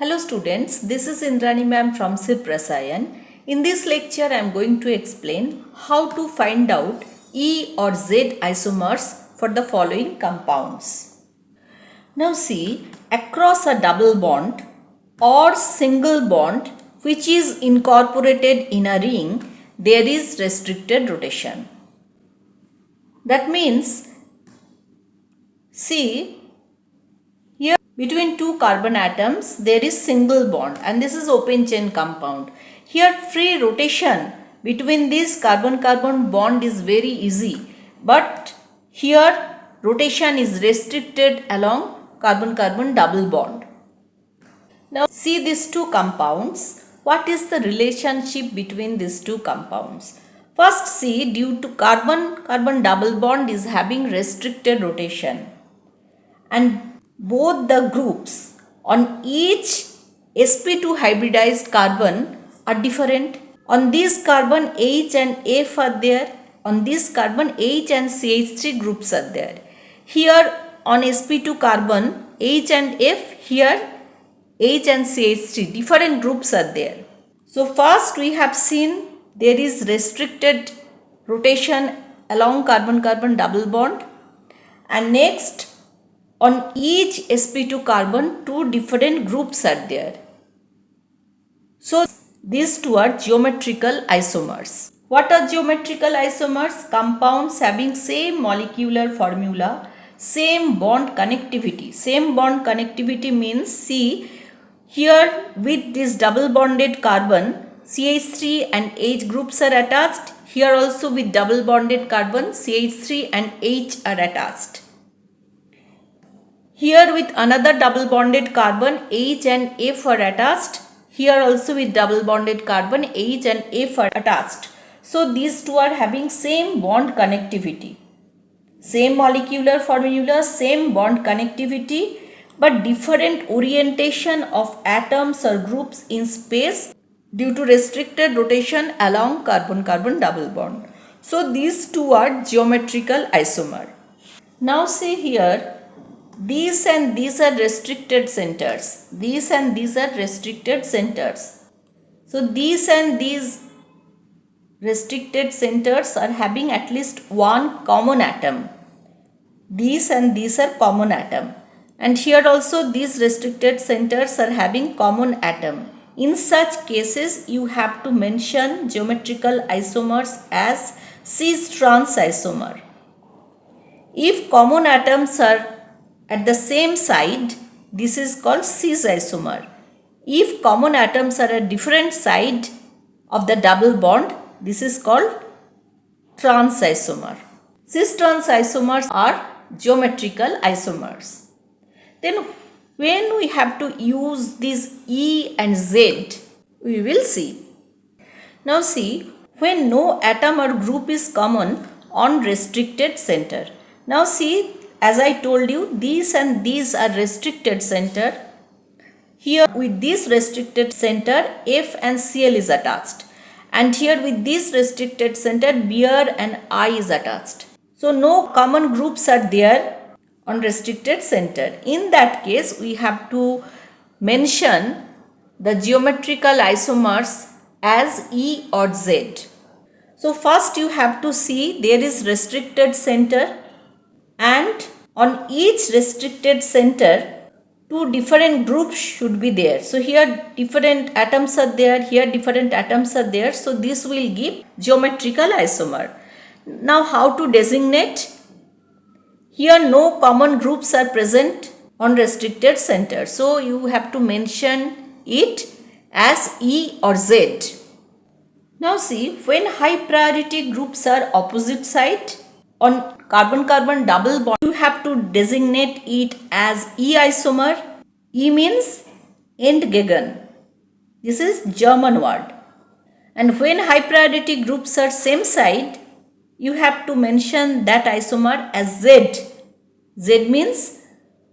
Hello students, this is Indrani ma'am from SIP Rasayan. In this lecture, I am going to explain how to find out E or Z isomers for the following compounds. Now see, across a double bond or single bond which is incorporated in a ring, there is restricted rotation. That means, see, here between two carbon atoms there is single bond and this is open chain compound. Here free rotation between this carbon-carbon bond is very easy, but here rotation is restricted along carbon-carbon double bond. Now see these two compounds. What is the relationship between these two compounds? First see, due to carbon-carbon double bond is having restricted rotation, and both the groups on each sp2 hybridized carbon are different. On this carbon H and F are there. On this carbon H and CH3 groups are there. Here on sp2 carbon H and F, here H and CH3, different groups are there. So first we have seen there is restricted rotation along carbon-carbon double bond, and next on each sp2 carbon two different groups are there. So these two are geometrical isomers. What are geometrical isomers? Compounds having same molecular formula, same bond connectivity. Same bond connectivity means, see, here with this double bonded carbon CH3 and H groups are attached. Here also with double bonded carbon CH3 and H are attached. Here with another double bonded carbon H and F are attached. Here also with double bonded carbon H and F are attached. So these two are having same bond connectivity. Same molecular formula, same bond connectivity, but different orientation of atoms or groups in space due to restricted rotation along carbon-carbon double bond. So these two are geometrical isomer. Now see here, these and these are restricted centers. These and these are restricted centers. So these and these restricted centers are having at least one common atom. These and these are common atom. And here also these restricted centers are having common atom. In such cases, you have to mention geometrical isomers as cis-trans isomer. If common atoms are at the same side, this is called cis isomer. If common atoms are at different side of the double bond, this is called trans isomer. Cis-trans isomers are geometrical isomers. Then when we have to use this E and Z, we will see. Now see, when no atom or group is common on restricted center. Now see, as I told you, these and these are restricted center. Here with this restricted center, F and Cl is attached. And here with this restricted center, Br and I is attached. So no common groups are there on restricted center. In that case, we have to mention the geometrical isomers as E or Z. So first you have to see there is restricted center, and on each restricted center two different groups should be there. So here different atoms are there, here different atoms are there. So this will give geometrical isomer. Now how to designate? Here no common groups are present on restricted center. So you have to mention it as E or Z. Now see, when high priority groups are opposite side on carbon-carbon double bond, you have to designate it as E isomer. E means entgegen. This is German word. And when high priority groups are same side, you have to mention that isomer as Z. Z means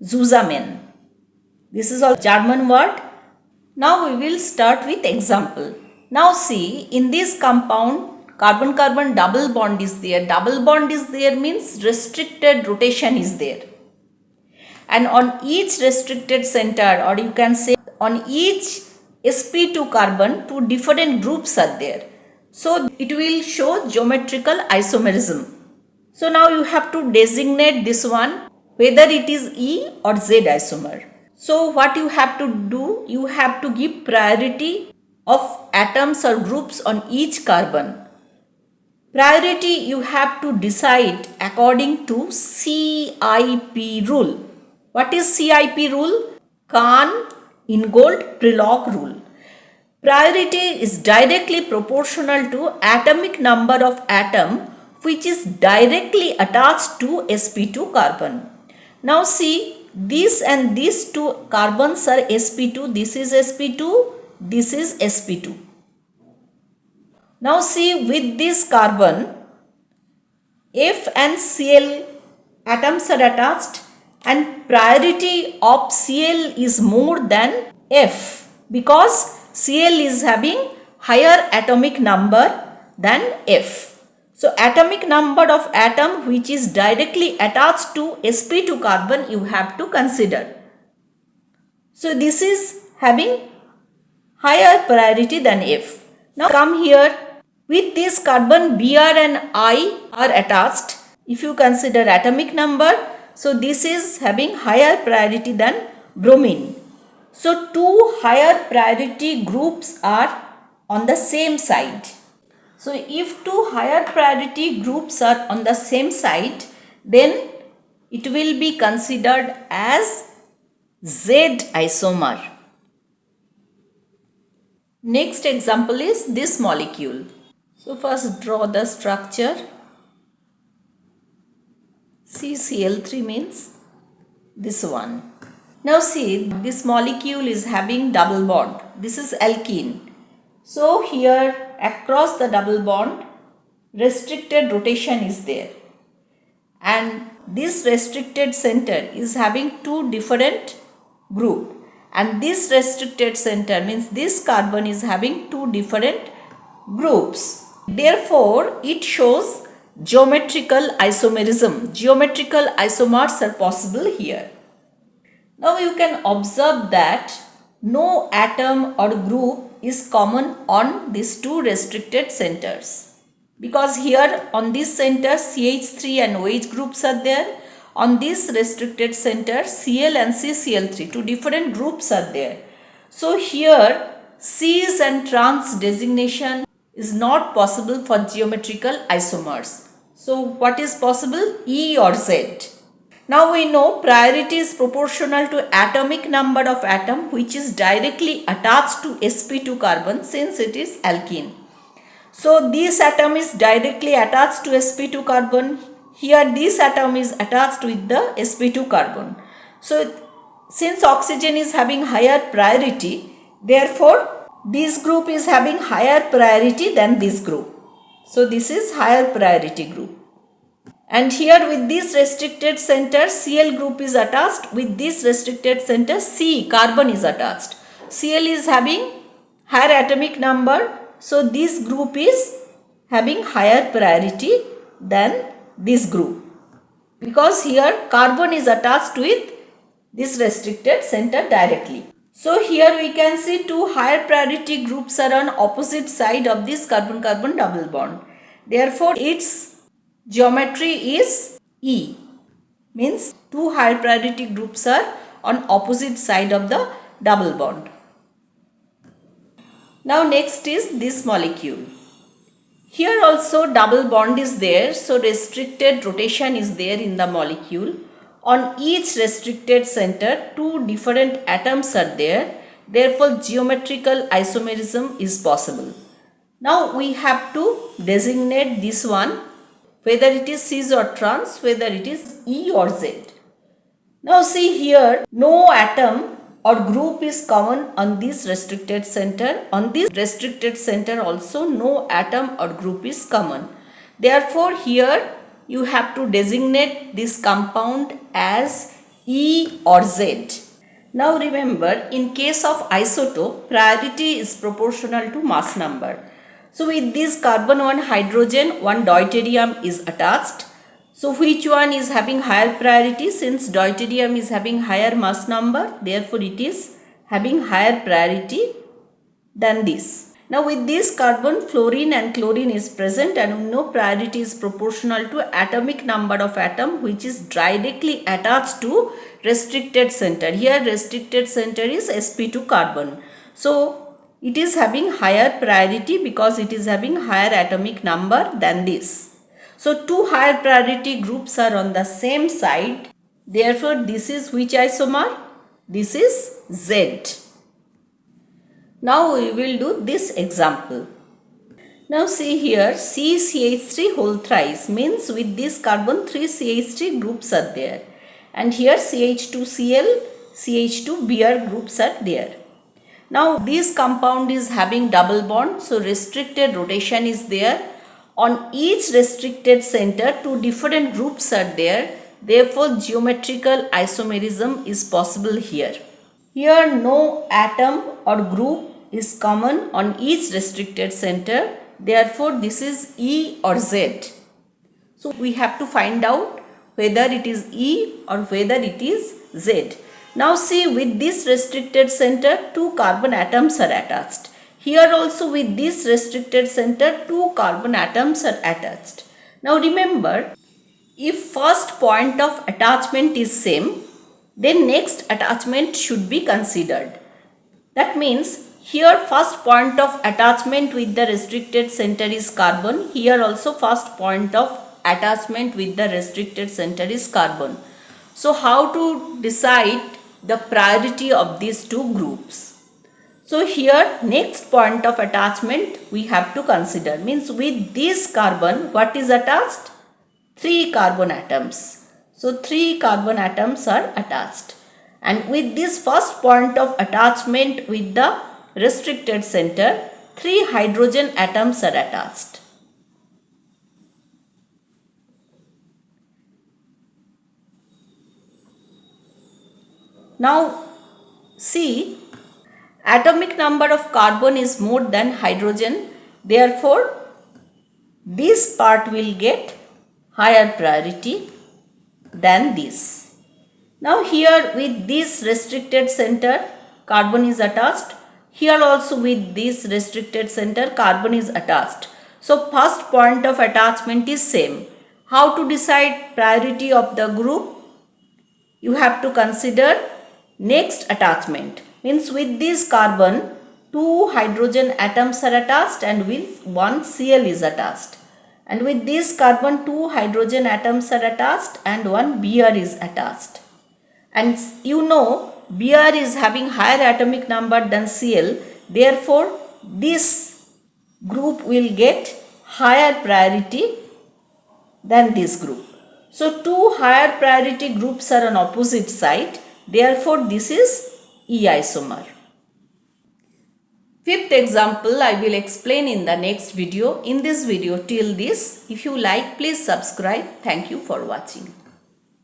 zusammen. This is all German word. Now we will start with example. Now see, in this compound, carbon-carbon double bond is there. Double bond is there means restricted rotation is there. And on each restricted center, or you can say on each sp2 carbon, two different groups are there. So it will show geometrical isomerism. So now you have to designate this one whether it is E or Z isomer. So what you have to do, you have to give priority of atoms or groups on each carbon. Priority you have to decide according to CIP rule. What is CIP rule? Kahn-Ingold-Prelog rule. Priority is directly proportional to atomic number of atom which is directly attached to sp2 carbon. Now see, this and these two carbons are sp2, this is sp2, this is sp2. Now see, with this carbon, F and Cl atoms are attached and priority of Cl is more than F because Cl is having higher atomic number than F. So atomic number of atom which is directly attached to sp2 carbon you have to consider. So this is having higher priority than F. Now come here. With this carbon, Br and I are attached. If you consider atomic number, so this is having higher priority than bromine. So two higher priority groups are on the same side. So if two higher priority groups are on the same side, then it will be considered as Z isomer. Next example is this molecule. So first draw the structure. CCl3 means this one. Now see, this molecule is having double bond. This is alkene. So here across the double bond, restricted rotation is there. And this restricted center is having two different group. And this restricted center means this carbon is having two different groups. Therefore, it shows geometrical isomerism. Geometrical isomers are possible here. Now you can observe that no atom or group is common on these two restricted centers. Because here on this center CH3 and OH groups are there. On this restricted center Cl and CCl3, two different groups are there. So here cis and trans designation is not possible for geometrical isomers. So what is possible? E or Z. Now we know priority is proportional to atomic number of atom which is directly attached to sp2 carbon since it is alkene. So this atom is directly attached to sp2 carbon. Here this atom is attached with the sp2 carbon. So since oxygen is having higher priority, therefore this group is having higher priority than this group. So this is higher priority group. And here with this restricted center Cl group is attached, with this restricted center C carbon is attached. Cl is having higher atomic number, so this group is having higher priority than this group because here carbon is attached with this restricted center directly. So here we can see two higher priority groups are on opposite side of this carbon-carbon double bond. Therefore its geometry is E, means two higher priority groups are on opposite side of the double bond. Now next is this molecule. Here also double bond is there, so restricted rotation is there in the molecule. On each restricted center, two different atoms are there. Therefore, geometrical isomerism is possible. Now we have to designate this one, whether it is cis or trans, whether it is E or Z. Now see here, no atom or group is common on this restricted center. On this restricted center also no atom or group is common. Therefore here you have to designate this compound as E or Z. Now remember, in case of isotope, priority is proportional to mass number. So with this carbon 1 hydrogen, 1 deuterium is attached. So which one is having higher priority? Since deuterium is having higher mass number, therefore it is having higher priority than this. Now with this carbon, fluorine and chlorine is present, and we know priority is proportional to atomic number of atom which is directly attached to restricted center. Here restricted center is sp2 carbon. So it is having higher priority because it is having higher atomic number than this. So two higher priority groups are on the same side. Therefore this is which isomer? This is Z. Now we will do this example. Now see here, CCH3 whole thrice means with this carbon 3 CH3 groups are there, and here CH2Cl, CH2Br groups are there. Now this compound is having double bond, so restricted rotation is there. On each restricted center, two different groups are there. Therefore geometrical isomerism is possible here. Here no atom or group is common on each restricted center. Therefore this is E or Z. So we have to find out whether it is E or whether it is Z. Now see, with this restricted center, two carbon atoms are attached. Here also with this restricted center, two carbon atoms are attached. Now remember, if first point of attachment is same, then next attachment should be considered. That means here first point of attachment with the restricted center is carbon. Here also first point of attachment with the restricted center is carbon. So how to decide the priority of these two groups? So here next point of attachment we have to consider. Means with this carbon, what is attached? 3 carbon atoms. So 3 carbon atoms are attached. And with this first point of attachment with the restricted center, 3 hydrogen atoms are attached. Now see, atomic number of carbon is more than hydrogen. Therefore this part will get higher priority than this. Now here with this restricted center, carbon is attached. Here also with this restricted center, carbon is attached. So first point of attachment is same. How to decide priority of the group? You have to consider next attachment. Means with this carbon, 2 hydrogen atoms are attached and with 1 Cl is attached. And with this carbon, 2 hydrogen atoms are attached and 1 Br is attached. And you know Br is having higher atomic number than Cl. Therefore this group will get higher priority than this group. So two higher priority groups are on opposite side. Therefore this is E isomer. Fifth example I will explain in the next video. In this video till this, if you like, please subscribe. Thank you for watching.